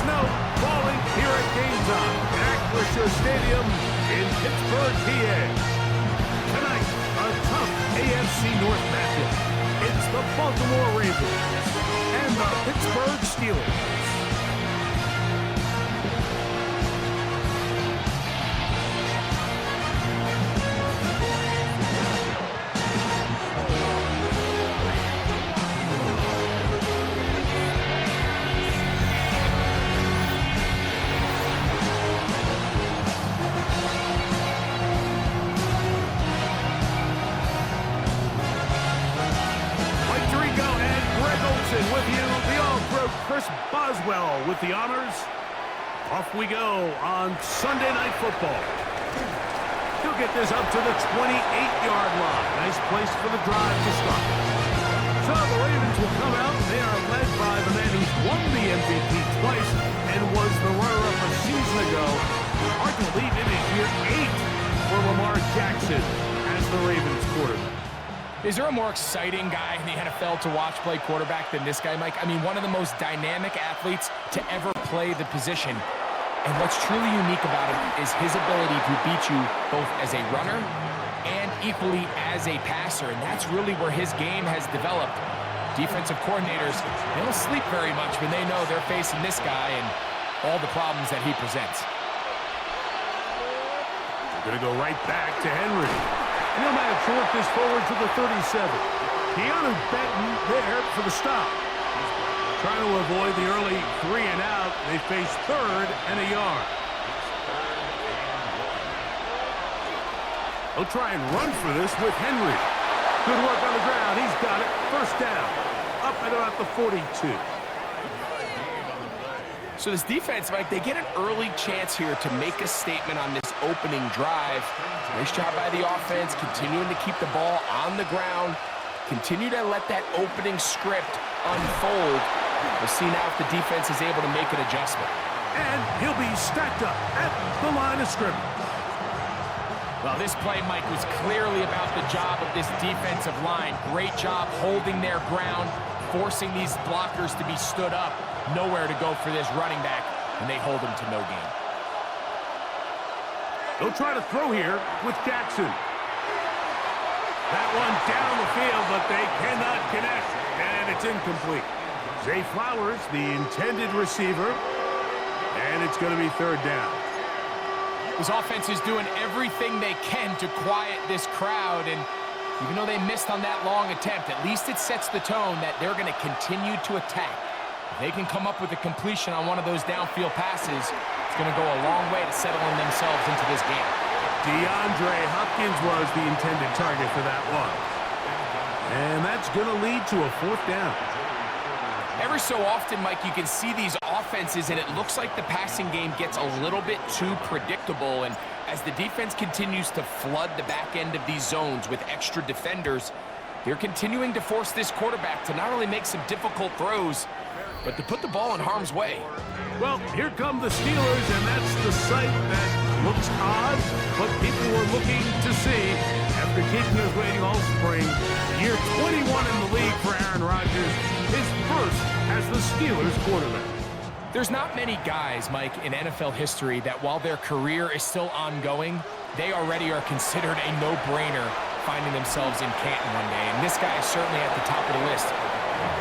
snow falling here at game time at Acrisure Stadium in Pittsburgh, PA. Tonight, a tough AFC North matchup. It's the Baltimore Ravens and the Pittsburgh Steelers. With you, the All-Pro Chris Boswell with the honors. Off we go on Sunday Night Football. He'll get this up to the 28-yard line. Nice place for the drive to start. So the Ravens will come out. They are led by the man who's won the MVP twice and was the runner-up a season ago. Hard to believe it is year 8 for Lamar Jackson as the Ravens quarterback. Is there a more exciting guy in the NFL to watch play quarterback than this guy, Mike? I mean, one of the most dynamic athletes to ever play the position. And what's truly unique about him is his ability to beat you both as a runner and equally as a passer. And that's really where his game has developed. Defensive coordinators, they don't sleep very much when they know they're facing this guy and all the problems that he presents. We're going to go right back to Henry. He'll manage to work this forward to the 37. Keanu Benton there for the stop. Trying to avoid the early 3 and out. They face 3rd and a yard. They'll try and run for this with Henry. Good work on the ground. He's got it. First down. Up at about the 42. So this defense, Mike, they get an early chance here to make a statement on this opening drive. Nice job by the offense, continuing to keep the ball on the ground. Continue to let that opening script unfold. We'll see now if the defense is able to make an adjustment. And he'll be stacked up at the line of scrimmage. Well, this play, Mike, was clearly about the job of this defensive line. Great job holding their ground, forcing these blockers to be stood up. Nowhere to go for this running back, and they hold him to no gain. They'll try to throw here with Jackson. That one down the field, but they cannot connect, and it's incomplete. Zay Flowers, the intended receiver, and it's going to be 3rd down. This offense is doing everything they can to quiet this crowd, and even though they missed on that long attempt, at least it sets the tone that they're going to continue to attack. If they can come up with a completion on one of those downfield passes, it's going to go a long way to settling themselves into this game. DeAndre Hopkins was the intended target for that one. And that's going to lead to a 4th down. Every so often, Mike, you can see these offenses, and it looks like the passing game gets a little bit too predictable. And as the defense continues to flood the back end of these zones with extra defenders, they're continuing to force this quarterback to not only make some difficult throws, but to put the ball in harm's way. Well, here come the Steelers, and that's the sight that looks odd, but people were looking to see after keeping us waiting all spring. Year 21 in the league for Aaron Rodgers, his first as the Steelers quarterback. There's not many guys, Mike, in NFL history that while their career is still ongoing, they already are considered a no-brainer finding themselves in Canton one day. And this guy is certainly at the top of the list.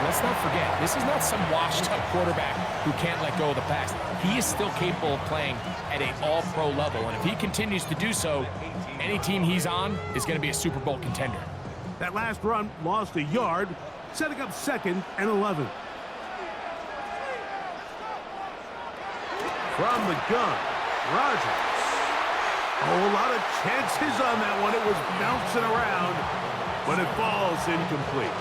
Let's not forget, this is not some washed-up quarterback who can't let go of the pass. He is still capable of playing at an all-pro level, and if he continues to do so, any team he's on is going to be a Super Bowl contender. That last run lost a yard, setting up 2nd and 11. From the gun, Rodgers. Oh, a lot of chances on that one. It was bouncing around, but it falls incomplete.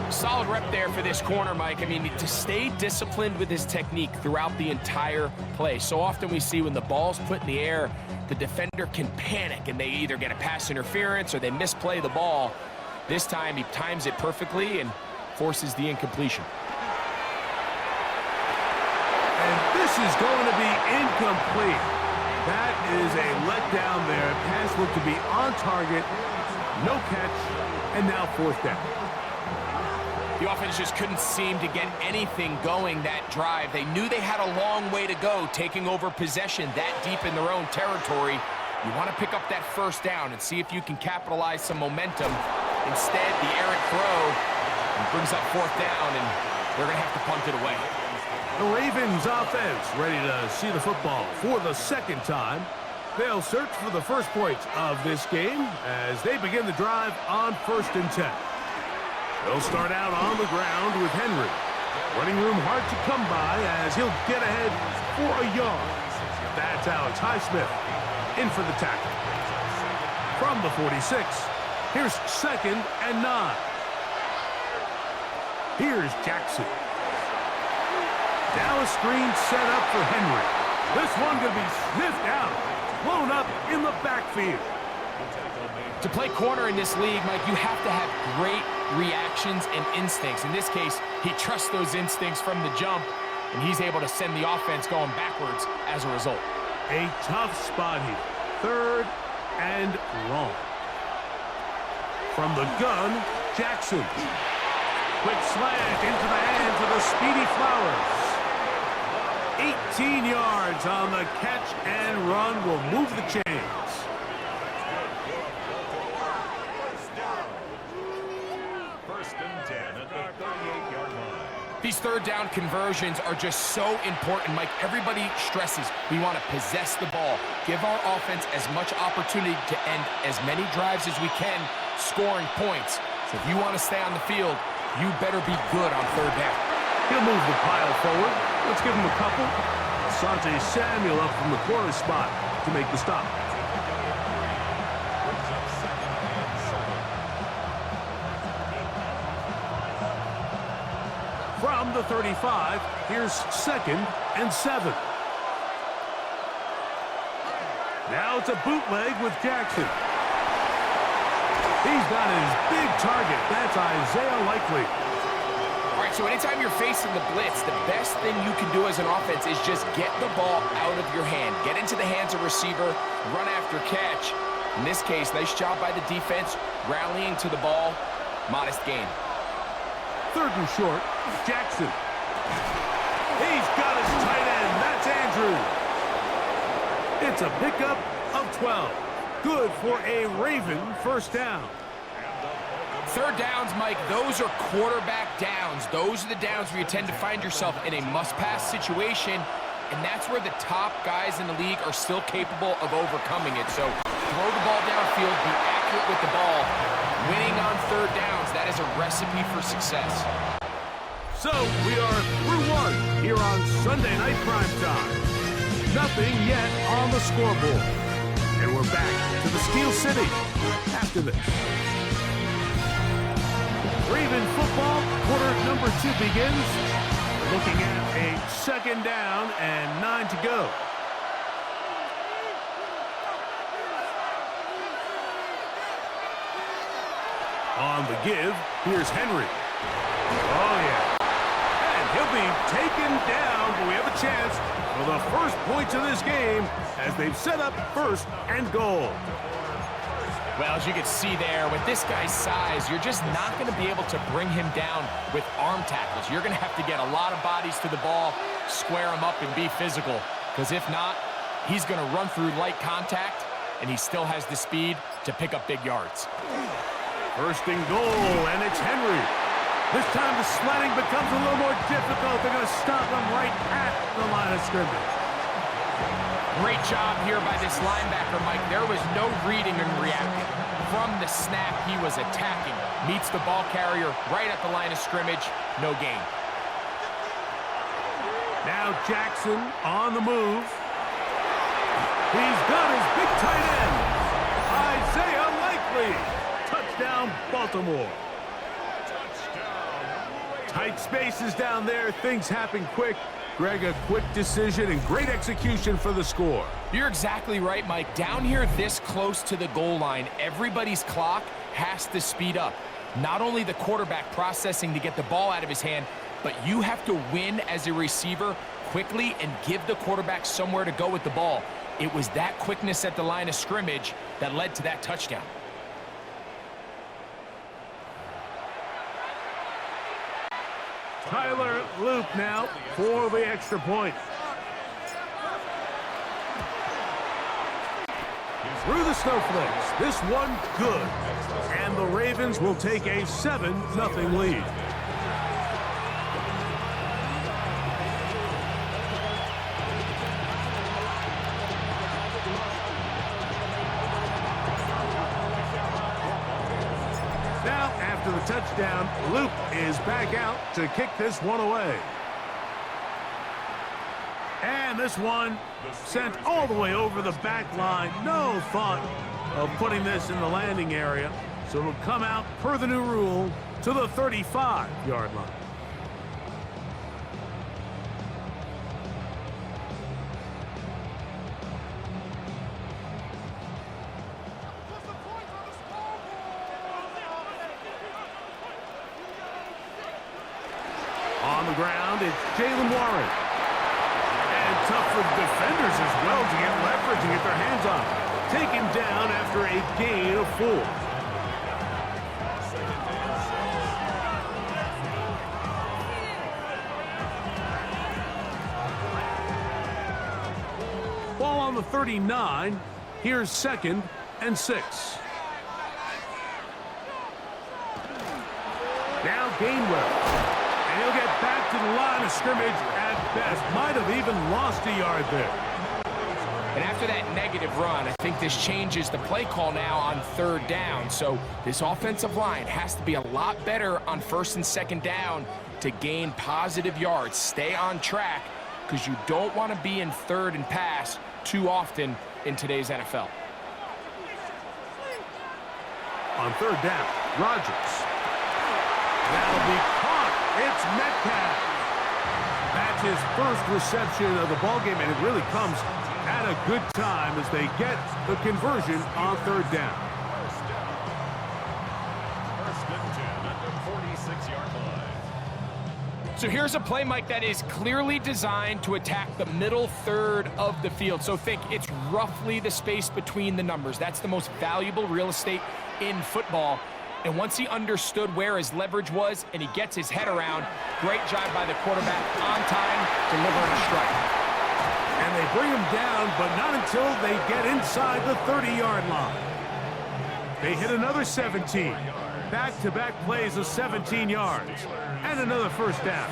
Solid rep there for this corner, Mike. I mean, to stay disciplined with his technique throughout the entire play. So often we see when the ball's put in the air, the defender can panic and they either get a pass interference or they misplay the ball. This time he times it perfectly and forces the incompletion. And this is going to be incomplete. That is a letdown there. Pass looked to be on target. No catch. And now 4th down. The offense just couldn't seem to get anything going that drive. They knew they had a long way to go, taking over possession that deep in their own territory. You want to pick up that first down and see if you can capitalize some momentum. Instead, the errant throw brings up fourth down, and they're going to have to punt it away. The Ravens offense ready to see the football for the second time. They'll search for the first points of this game as they begin the drive on 1st and 10. They'll start out on the ground with Henry. Running room hard to come by as he'll get ahead for a yard. That's Alex Highsmith in for the tackle. From the 46, here's 2nd and 9. Here's Jackson. Now a screen set up for Henry. This one going to be sniffed out, blown up in the backfield. To play corner in this league, Mike, you have to have great reactions and instincts. In this case, he trusts those instincts from the jump, and he's able to send the offense going backwards as a result. A tough spot here. 3rd and long. From the gun, Jackson. Quick slant into the hands of the speedy Flowers. 18 yards on the catch and run will move the chains. These third down conversions are just so important, Mike. Everybody stresses we want to possess the ball, give our offense as much opportunity to end as many drives as we can, scoring points. So if you want to stay on the field, you better be good on 3rd down. He'll move the pile forward. Let's give him a couple. Asante Samuel up from the corner spot to make the stop. From the 35, here's 2nd and 7. Now it's a bootleg with Jackson. He's got his big target. That's Isaiah Likely. All right, so anytime you're facing the blitz, the best thing you can do as an offense is just get the ball out of your hand. Get into the hands of receiver, run after catch. In this case, nice job by the defense, rallying to the ball. Modest gain. 3rd and short, Jackson. He's got his tight end. That's Andrew. It's a pickup of 12. Good for a Raven first down. 3rd downs, Mike, those are quarterback downs. Those are the downs where you tend to find yourself in a must-pass situation, and that's where the top guys in the league are still capable of overcoming it. So throw the ball downfield, be accurate with the ball. Winning on 3rd downs, that is a recipe for success. So we are through one here on Sunday Night Primetime. Nothing yet on the scoreboard. And we're back to the Steel City after this. Raven football, quarter number 2 begins. We're looking at a 2nd down and 9 to go. On the give, here's Henry. Oh, yeah. And he'll be taken down, but we have a chance for the first points of this game as they've set up 1st and goal. Well, as you can see there, with this guy's size, you're just not going to be able to bring him down with arm tackles. You're going to have to get a lot of bodies to the ball, square him up, and be physical. Because if not, he's going to run through light contact, and he still has the speed to pick up big yards. 1st and goal, and it's Henry. This time the sledding becomes a little more difficult. They're going to stop him right at the line of scrimmage. Great job here by this linebacker, Mike. There was no reading and reacting. From the snap, he was attacking. Meets the ball carrier right at the line of scrimmage. No gain. Now Jackson on the move. He's got his big tight end, Isaiah Likely. Touchdown, Baltimore. Tight spaces down there. Things happen quick. Greg, a quick decision and great execution for the score. You're exactly right, Mike. Down here this close to the goal line, everybody's clock has to speed up. Not only the quarterback processing to get the ball out of his hand, but you have to win as a receiver quickly and give the quarterback somewhere to go with the ball. It was that quickness at the line of scrimmage that led to that touchdown. Tyler Loop now for the extra point. Through the snowflakes, this one good. And the Ravens will take a 7-0 lead. Now, after the touchdown, Luke is back out to kick this one away. And this one sent all the way over the back line. No thought of putting this in the landing area. So it'll come out, per the new rule, to the 35-yard line. On the ground, it's Jalen Warren. And tough for the defenders as well to get leverage and get their hands on him. Taken down after a gain of 4. Ball on the 39. Here's 2nd and 6. Now Gainwell. And he'll get back to the line of scrimmage at best. Might have even lost a yard there. And after that negative run, I think this changes the play call now on 3rd down. So this offensive line has to be a lot better on 1st and 2nd down to gain positive yards. Stay on track because you don't want to be in 3rd and pass too often in today's NFL. On 3rd down, Rodgers. That'll be caught. It's Metcalf. That's his first reception of the ballgame, and it really comes at a good time as they get the conversion on 3rd down. First and 10 at the 46-yard line. So here's a play, Mike, that is clearly designed to attack the middle 3rd of the field. So think it's roughly the space between the numbers. That's the most valuable real estate in football. And once he understood where his leverage was and he gets his head around, great job by the quarterback on time, delivering a strike. And they bring him down, but not until they get inside the 30-yard line. They hit another 17. Back-to-back plays of 17 yards. And another first down.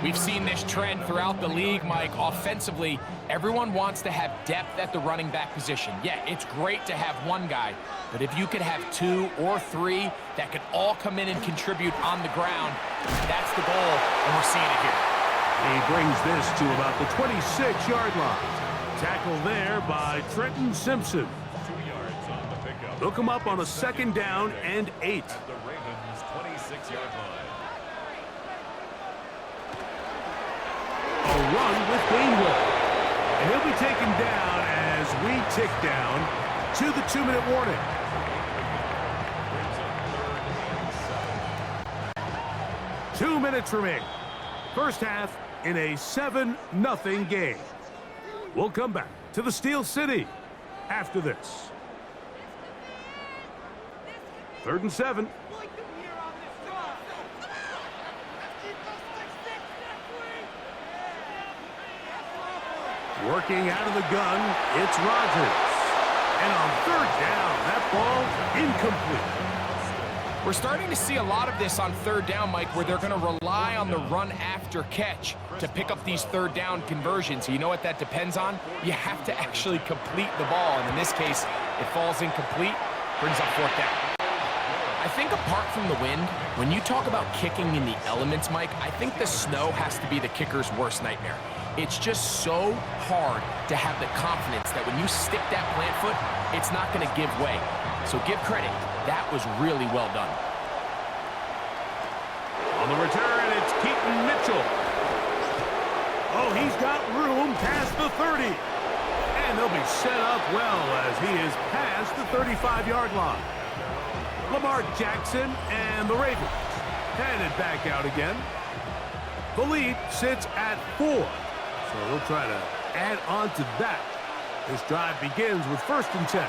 We've seen this trend throughout the league, Mike. Offensively, everyone wants to have depth at the running back position. Yeah, it's great to have one guy, but if you could have 2 or 3 that could all come in and contribute on the ground, that's the goal, and we're seeing it here. He brings this to about the 26-yard line. Tackle there by Trenton Simpson. 2 yards on the pickup. Look him up on a 2nd down and 8. At the Ravens' 26-yard line. A run with Gainwell. And he'll be taken down as we tick down to the 2-minute warning. Brings up 3rd and 7. 2 minutes remaining. First half in a 7-0 game. We'll come back to the Steel City after this. 3rd and 7. Working out of the gun, it's Rodgers. And on 3rd down, that ball incomplete. We're starting to see a lot of this on 3rd down, Mike, where they're going to rely on the run after catch to pick up these 3rd down conversions. You know what that depends on? You have to actually complete the ball. And in this case, it falls incomplete, brings up 4th down. I think apart from the wind, when you talk about kicking in the elements, Mike, I think the snow has to be the kicker's worst nightmare. It's just so hard to have the confidence that when you stick that plant foot, it's not going to give way. So give credit. That was really well done. On the return, it's Keaton Mitchell. Oh, he's got room past the 30. And they'll be set up well as he is past the 35-yard line. Lamar Jackson and the Ravens headed back out again. The lead sits at 4. So we'll try to add on to that. This drive begins with 1st and 10.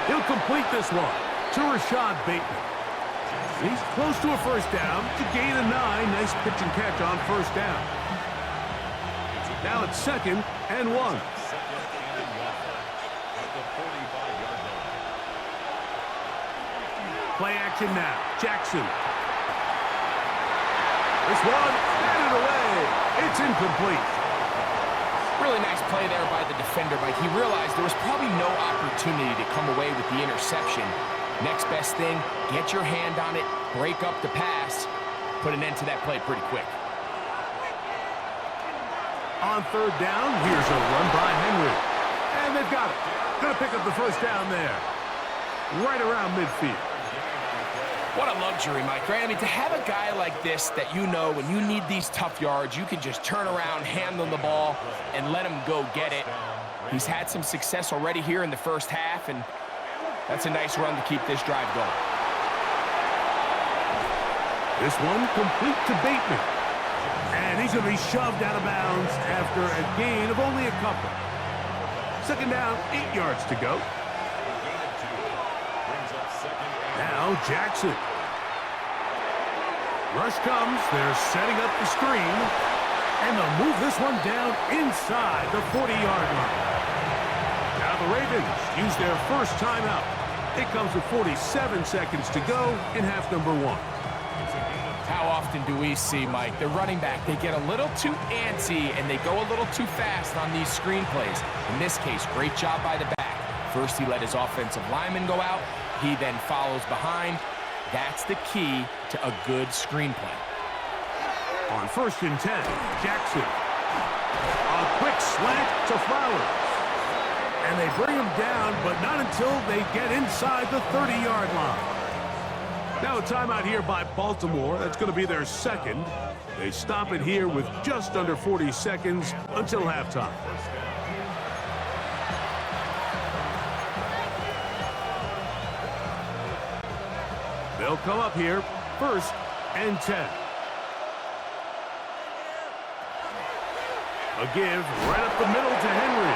He'll complete this one to Rashad Bateman. He's close to a first down to gain a 9. Nice pitch and catch on first down. Now it's 2nd and 1. Play action now. Jackson. This one, batted away. It's incomplete. Really nice play there by the defender, Mike. He realized there was probably no opportunity to come away with the interception. Next best thing, get your hand on it, break up the pass, put an end to that play pretty quick. On 3rd down, here's a run by Henry. And they've got it. Gonna pick up the first down there. Right around midfield. What a luxury, Mike, right? I mean, to have a guy like this that you know when you need these tough yards, you can just turn around, handle the ball, and let him go get it. He's had some success already here in the first half, and that's a nice run to keep this drive going. This one complete to Bateman. And he's going to be shoved out of bounds after a gain of only a couple. 2nd down, 8 yards to go. Now Jackson. Rush comes. They're setting up the screen. And they'll move this one down inside the 40-yard line. Now the Ravens use their first timeout. It comes with 47 seconds to go in half number 1. How often do we see, Mike, the running back, they get a little too antsy and they go a little too fast on these screen plays. In this case, great job by the back. First, he let his offensive lineman go out. He then follows behind. That's the key to a good screen play. On 1st and 10, Jackson. A quick slant to Flowers. And they bring him down, but not until they get inside the 30-yard line. Now a timeout here by Baltimore. That's going to be their 2nd. They stop it here with just under 40 seconds until halftime. They'll come up here, 1st and 10. A give right up the middle to Henry.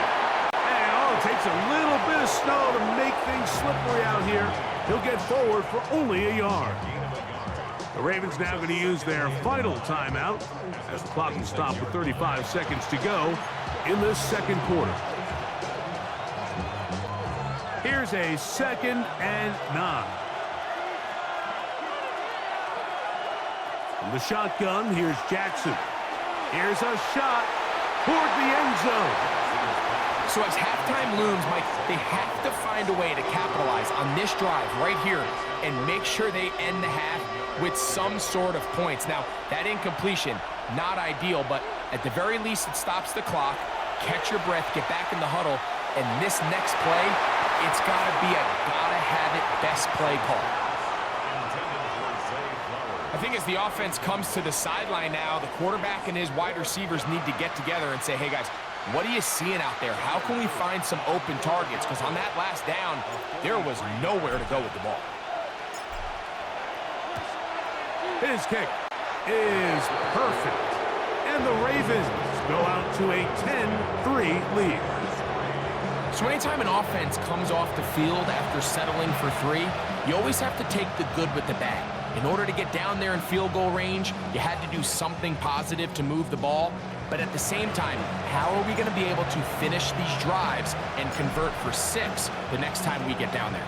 And it takes a little bit of snow to make things slippery out here. He'll get forward for only a yard. The Ravens now going to use their final timeout as the clock will stop with 35 seconds to go in this 2nd quarter. Here's a 2nd and 9. From the shotgun, here's Jackson. Here's a shot toward the end zone. So as halftime looms, Mike, they have to find a way to capitalize on this drive right here and make sure they end the half with some sort of points. Now, that incompletion, not ideal, but at the very least it stops the clock. Catch your breath, get back in the huddle, and this next play, it's got to be a gotta-have-it best play call. I think as the offense comes to the sideline now, the quarterback and his wide receivers need to get together and say, hey, guys, what are you seeing out there? How can we find some open targets? Because on that last down, there was nowhere to go with the ball. His kick is perfect. And the Ravens go out to a 10-3 lead. So anytime an offense comes off the field after settling for 3, you always have to take the good with the bad. In order to get down there in field goal range, you had to do something positive to move the ball. But at the same time, how are we going to be able to finish these drives and convert for 6 the next time we get down there?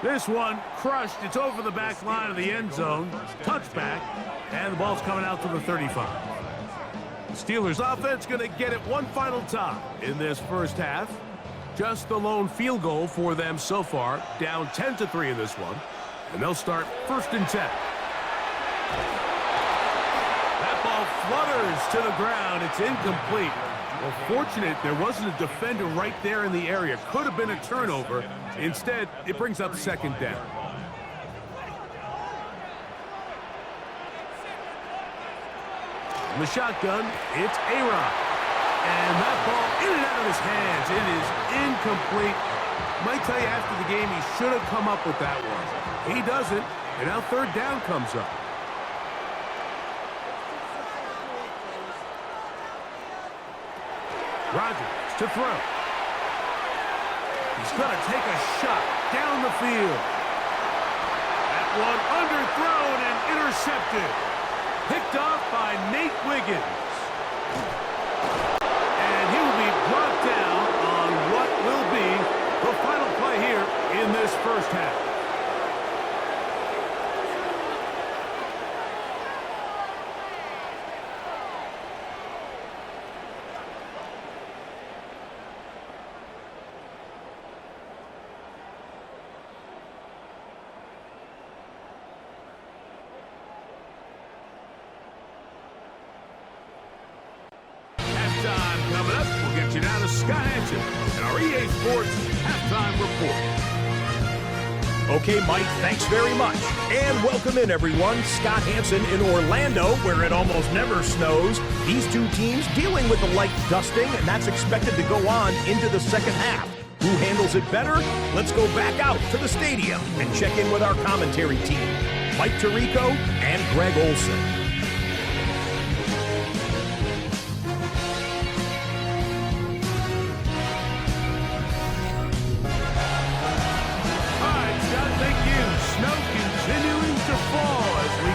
This one crushed. It's over the back line of the end zone. Touchback. And the ball's coming out to the 35. The Steelers offense going to get it one final time in this first half. Just the lone field goal for them so far. Down 10-3 in this one. And they'll start 1st and 10. That ball flutters to the ground. It's incomplete. Well, fortunate there wasn't a defender right there in the area. Could have been a turnover. Instead, it brings up 2nd down. From the shotgun, it's A-Rod. And that ball in and out of his hands. It is incomplete. Might tell you after the game he should have come up with that one. He doesn't, and now 3rd down comes up. Rodgers to throw. He's going to take a shot down the field. That one underthrown and intercepted. Picked off by Nate Wiggins. And he will be brought down on what will be the final play here in this first half. Coming up, we'll get you down to Scott Hansen and our EA Sports Halftime Report. Okay, Mike, thanks very much. And welcome in, everyone. Scott Hansen in Orlando, where it almost never snows. These two teams dealing with a light dusting, and that's expected to go on into the second half. Who handles it better? Let's go back out to the stadium and check in with our commentary team, Mike Tirico and Greg Olson.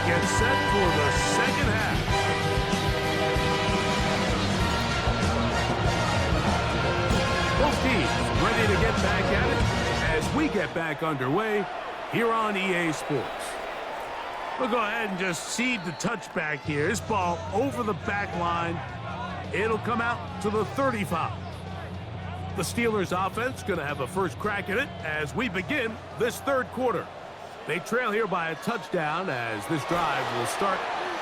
Get set for the second half. Both teams ready to get back at it as we get back underway here on EA Sports. We'll go ahead and just cede the touchback here. This ball over the back line. It'll come out to the 35. The Steelers offense going to have a first crack at it as we begin this third quarter. They trail here by a touchdown as this drive will start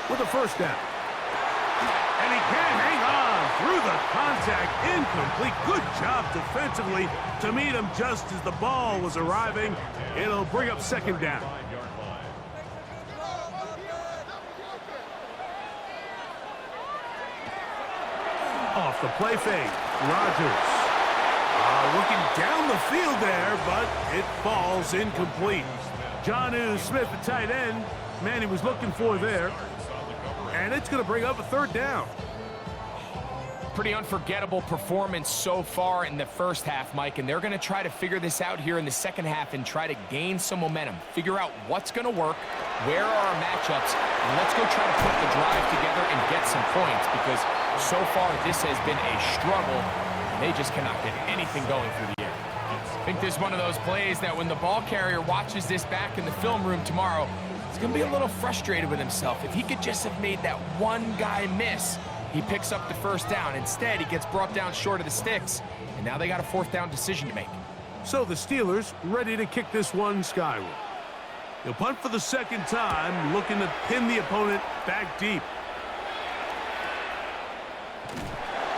with a first down. And he can hang on through the contact. Incomplete. Good job defensively to meet him just as the ball was arriving. It'll bring up second down. Off the play fake. Rodgers. Looking down the field there, but it falls incomplete. Jonnu Smith, the tight end, man, he was looking for there. And it's going to bring up a third down. Pretty unforgettable performance so far in the first half, Mike, and they're going to try to figure this out here in the second half and try to gain some momentum, figure out what's going to work, where are our matchups, and let's go try to put the drive together and get some points, because so far this has been a struggle, and they just cannot get anything going through the air. I think this is one of those plays that when the ball carrier watches this back in the film room tomorrow, he's going to be a little frustrated with himself. If he could just have made that one guy miss, he picks up the first down. Instead, he gets brought down short of the sticks, and now they got a fourth down decision to make. So the Steelers ready to kick this one skyward. He'll punt for the second time, looking to pin the opponent back deep.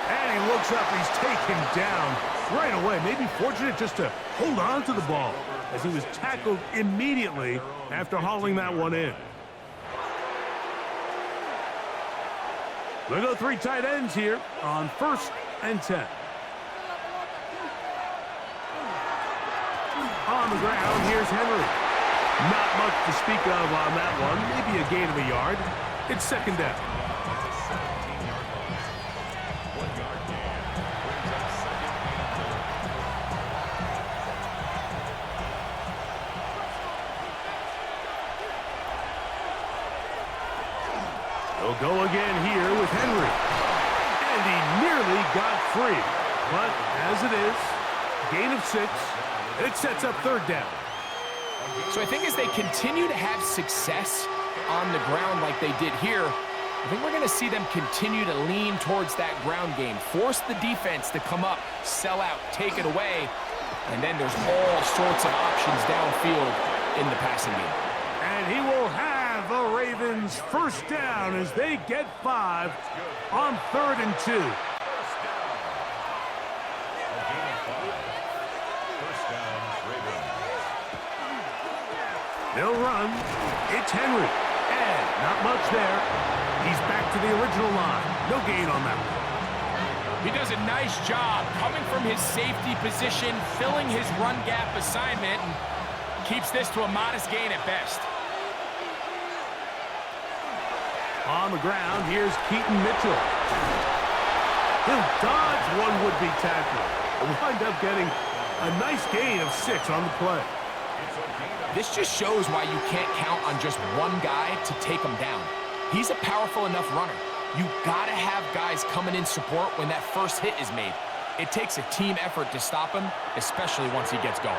And he looks up, he's taken down right away. Maybe fortunate just to hold on to the ball as he was tackled immediately after hauling that one in. We'll go three tight ends here on 1st and 10. On the ground, here's Henry. Not much to speak of on that one. Maybe a gain of a yard. It's second down. He'll go again here with Henry. And he nearly got free. But as it is, gain of 6. It sets up third down. So I think as they continue to have success on the ground like they did here, I think we're going to see them continue to lean towards that ground game. Force the defense to come up, sell out, take it away. And then there's all sorts of options downfield in the passing game. And he will have the Ravens first down as they get 5 on 3rd and 2. They'll run. It's Henry. And not much there. He's back to the original line. No gain on that one. He does a nice job coming from his safety position, filling his run gap assignment, and keeps this to a modest gain at best. On the ground, here's Keaton Mitchell. He'll dodge one would-be tackler. He'll wind up getting A nice gain of 6 on the play. This just shows why you can't count on just one guy to take him down. He's a powerful enough runner. You gotta have guys coming in support when that first hit is made. It takes a team effort to stop him, especially once he gets going.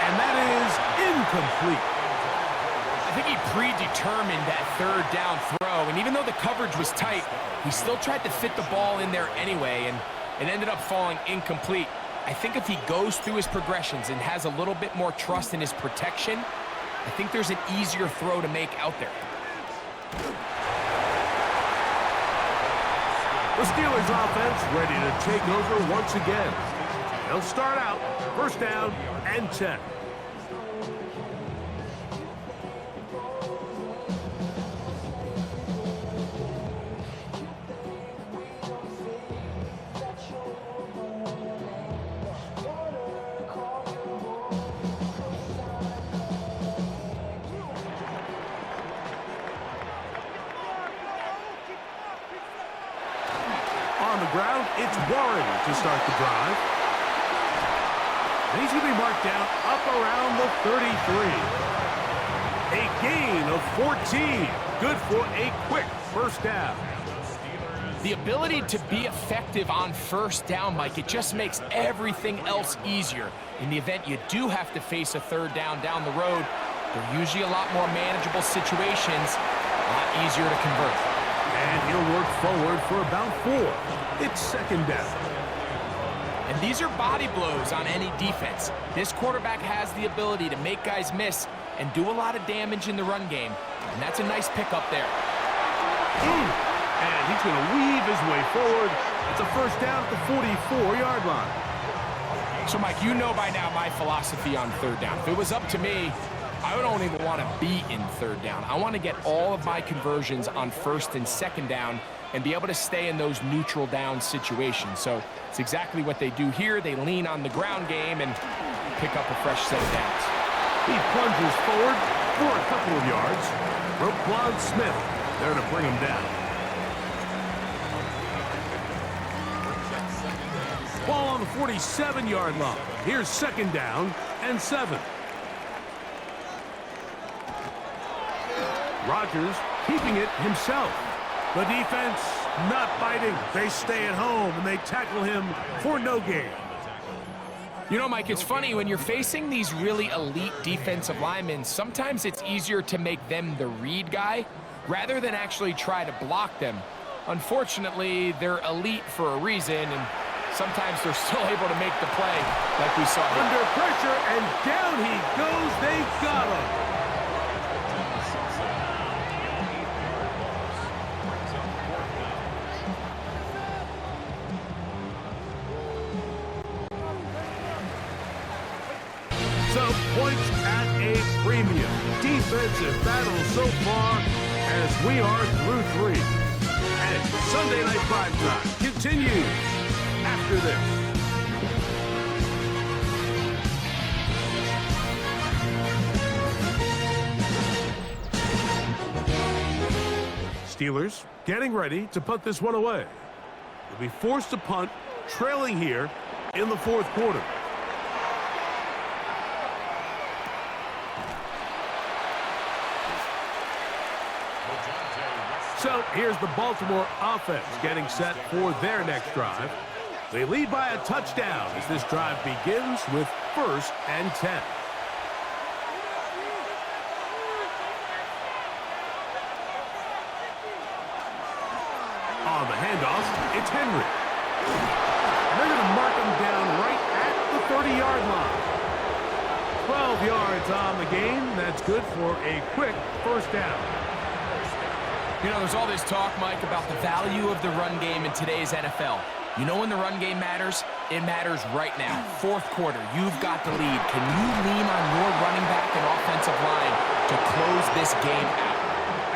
And that is incomplete. I think he predetermined that third down throw, and even though the coverage was tight, he still tried to fit the ball in there anyway, and it ended up falling incomplete. I think if he goes through his progressions and has a little bit more trust in his protection, I think there's an easier throw to make out there. The Steelers offense ready to take over once again. They'll start out first down and 10. On the ground, it's Warren to start the drive. And he's going to be marked down up around the 33. A gain of 14. Good for a quick first down. The ability to be effective on first down, Mike, it just makes everything else easier. In the event you do have to face a third down the road, they're usually a lot more manageable situations, a lot easier to convert. And he'll work forward for about 4. It's second down. And these are body blows on any defense. This quarterback has the ability to make guys miss and do a lot of damage in the run game. And that's a nice pickup there. And he's going to weave his way forward. It's a first down at the 44-yard line. So, Mike, you know by now my philosophy on third down. If it was up to me, I don't even want to be in third down. I want to get all of my conversions on first and second down and be able to stay in those neutral down situations. So it's exactly what they do here. They lean on the ground game and pick up a fresh set of downs. He plunges forward for a couple of yards. Roquan Smith there to bring him down. Ball on the 47-yard line. Here's second down and 7. Rodgers keeping it himself. The defense not biting. They stay at home and they tackle him for no gain. You know, Mike, it's funny when you're facing these really elite defensive linemen, sometimes it's easier to make them the read guy rather than actually try to block them. Unfortunately, they're elite for a reason, and sometimes they're still able to make the play like we saw here. Under pressure, and down he goes. They got him. So, points at a premium. Defensive battle so far as we are through 3. And Sunday Night Primetime continues after this. Steelers getting ready to punt this one away. They'll be forced to punt, trailing here in the 4th quarter. So here's the Baltimore offense getting set for their next drive. They lead by a touchdown as this drive begins with first and 10. On the handoff, it's Henry. They're going to mark him down right at the 30-yard line. 12 yards on the game. That's good for a quick first down. You know, there's all this talk, Mike, about the value of the run game in today's NFL. You know when the run game matters? It matters right now. 4th quarter, you've got the lead. Can you lean on your running back and offensive line to close this game out?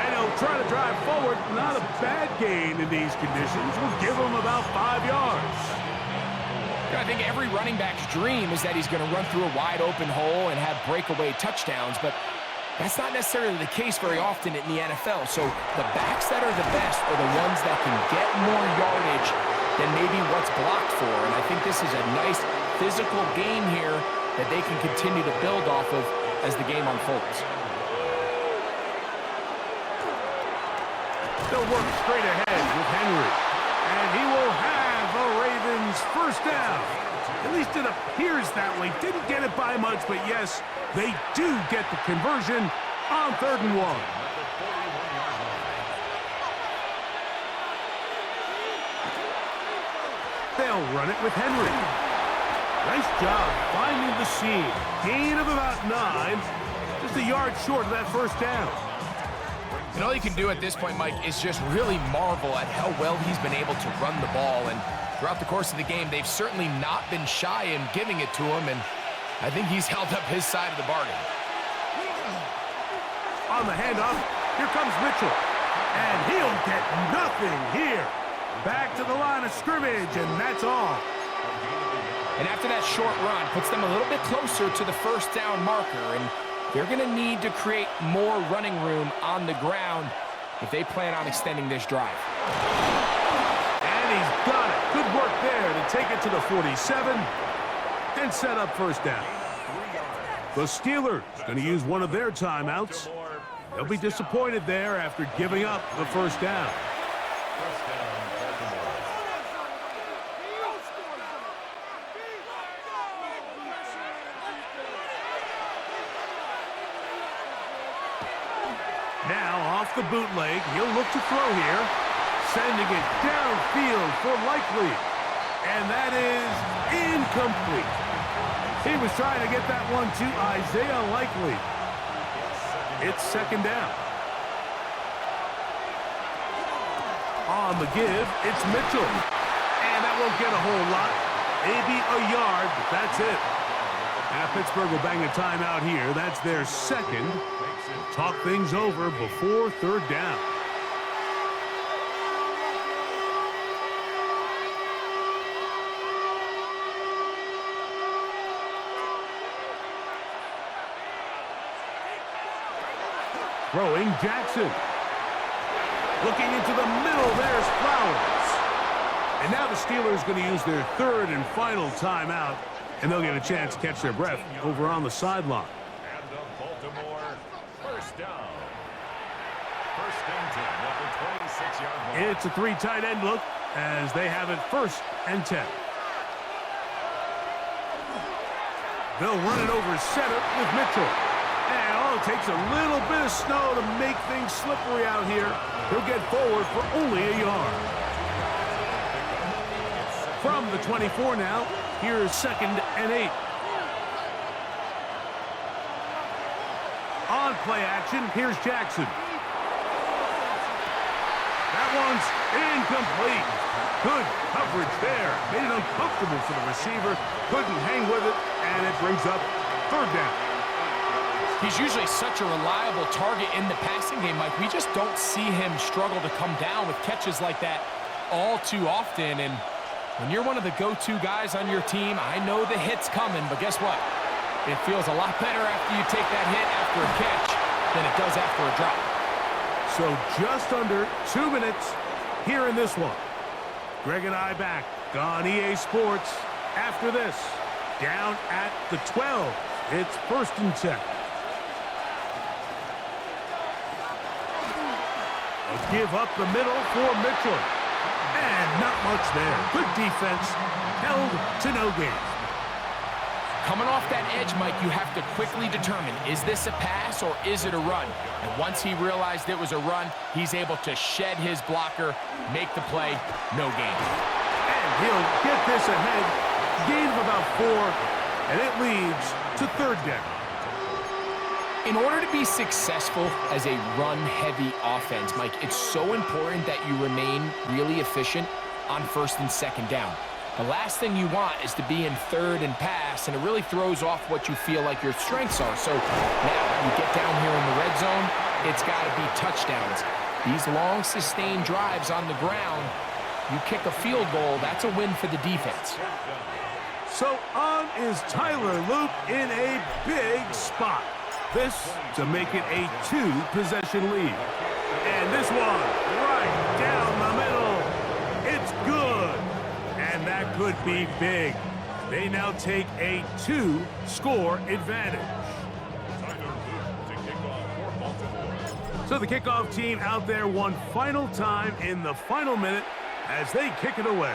And he'll try to drive forward. Not a bad gain in these conditions. We'll give him about 5 yards. I think every running back's dream is that he's going to run through a wide open hole and have breakaway touchdowns, but that's not necessarily the case very often in the NFL. So the backs that are the best are the ones that can get more yardage than maybe what's blocked for. And I think this is a nice physical game here that they can continue to build off of as the game unfolds. They'll work straight ahead with Henry. And he will have the Ravens first down. At least it appears that way. Didn't get it by much, but yes, they do get the conversion on 3rd and 1. They'll run it with Henry. Nice job finding the seam. Gain of about 9. Just a yard short of that first down. And all you can do at this point, Mike, is just really marvel at how well he's been able to run the ball. And throughout the course of the game, they've certainly not been shy in giving it to him. And I think he's held up his side of the bargain. On the handoff, here comes Mitchell. And he'll get nothing here. Back to the line of scrimmage, and that's all. And after that short run, puts them a little bit closer to the first down marker. And they're going to need to create more running room on the ground if they plan on extending this drive. And he's got it. Good work there to take it to the 47 and set up first down. The Steelers going to use one of their timeouts. They'll be disappointed there after giving up the first down. Now off the bootleg, he'll look to throw here. Sending it downfield for Likely. And that is incomplete. He was trying to get that one to Isaiah Likely. It's second down. On the give, it's Mitchell. And that won't get a whole lot. Maybe a yard, but that's it. Now Pittsburgh will bang a timeout here. That's their second. Talk things over before 3rd down. Throwing Jackson. Looking into the middle, there's Flowers. And now the Steelers going to use their 3rd and final timeout, and they'll get a chance to catch their breath over on the sideline. And the Baltimore first down. First and 10 at the 26-yard line. It's a 3 tight end look as they have it 1st and 10. They'll run it over center with Mitchell. And all it takes a little bit of snow to make things slippery out here. He'll get forward for only a yard. From the 24 now, here's 2nd and 8. On play action, here's Jackson. That one's incomplete. Good coverage there. Made it uncomfortable for the receiver. Couldn't hang with it, and it brings up 3rd down. He's usually such a reliable target in the passing game, Mike. We just don't see him struggle to come down with catches like that all too often. And when you're one of the go-to guys on your team, I know the hit's coming, but guess what? It feels a lot better after you take that hit after a catch than it does after a drop. So just under 2 minutes here in this one. Greg and I back on EA Sports after this. Down at the 12. It's 1st and 10. A give up the middle for Mitchell. And not much there. Good defense. Held to no gain. Coming off that edge, Mike, you have to quickly determine, is this a pass or is it a run? And once he realized it was a run, he's able to shed his blocker, make the play, no gain. And he'll get this ahead. Gain of about 4, and it leads to 3rd down. In order to be successful as a run-heavy offense, Mike, it's so important that you remain really efficient on 1st and 2nd down. The last thing you want is to be in 3rd and pass, and it really throws off what you feel like your strengths are. So now you get down here in the red zone, it's got to be touchdowns. These long, sustained drives on the ground, you kick a field goal, that's a win for the defense. So on is Tyler Luke in a big spot. This to make it a 2-possession lead. And this one right down the middle. It's good. And that could be big. They now take a 2-score advantage. To kick off for Baltimore. So the kickoff team out there one final time in the final minute as they kick it away.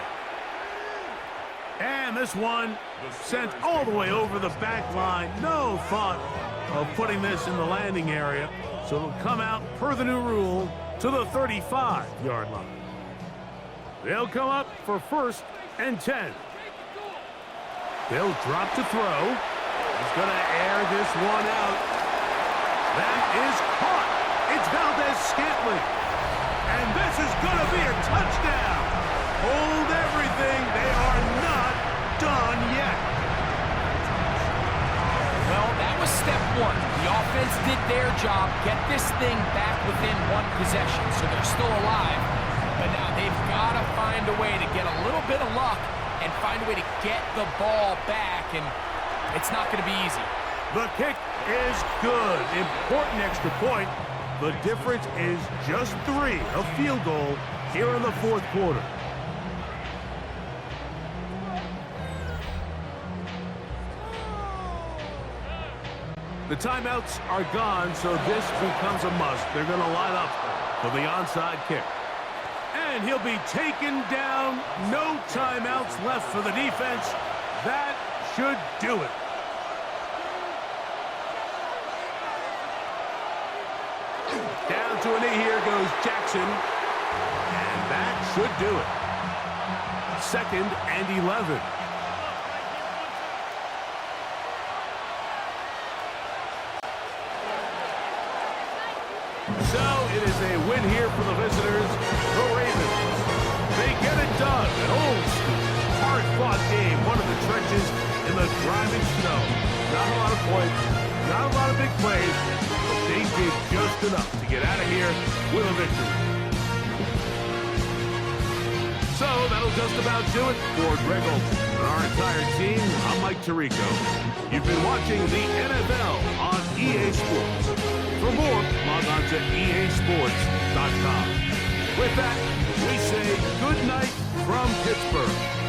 And this one sent all the way over the back line. No thought of putting this in the landing area. So it'll come out, per the new rule, to the 35-yard line. They'll come up for 1st and 10. They'll drop to throw. He's going to air this one out. That is caught. It's Valdez-Scantling. And this is going to be a touchdown. Hold everything. They are not done yet. Well, that was step one. The offense did their job, get this thing back within one possession, so they're still alive. But now they've got to find a way to get a little bit of luck and find a way to get the ball back, and it's not going to be easy. The kick is good. Important extra point. The difference is just 3, a field goal here in the 4th quarter. The timeouts are gone, so this becomes a must. They're going to line up for the onside kick. And he'll be taken down. No timeouts left for the defense. That should do it. Down to a knee, here goes Jackson. And that should do it. 2nd and 11. So it is a win here for the visitors, the Ravens. They get it done. An old school, hard-fought game, one of the trenches in the driving snow. Not a lot of points, not a lot of big plays, but they did just enough to get out of here with a victory. So that'll just about do it for Greg Olson and our entire team. I'm Mike Tirico. You've been watching the NFL on EA Sports. For more, log on to easports.com. With that, we say good night from Pittsburgh.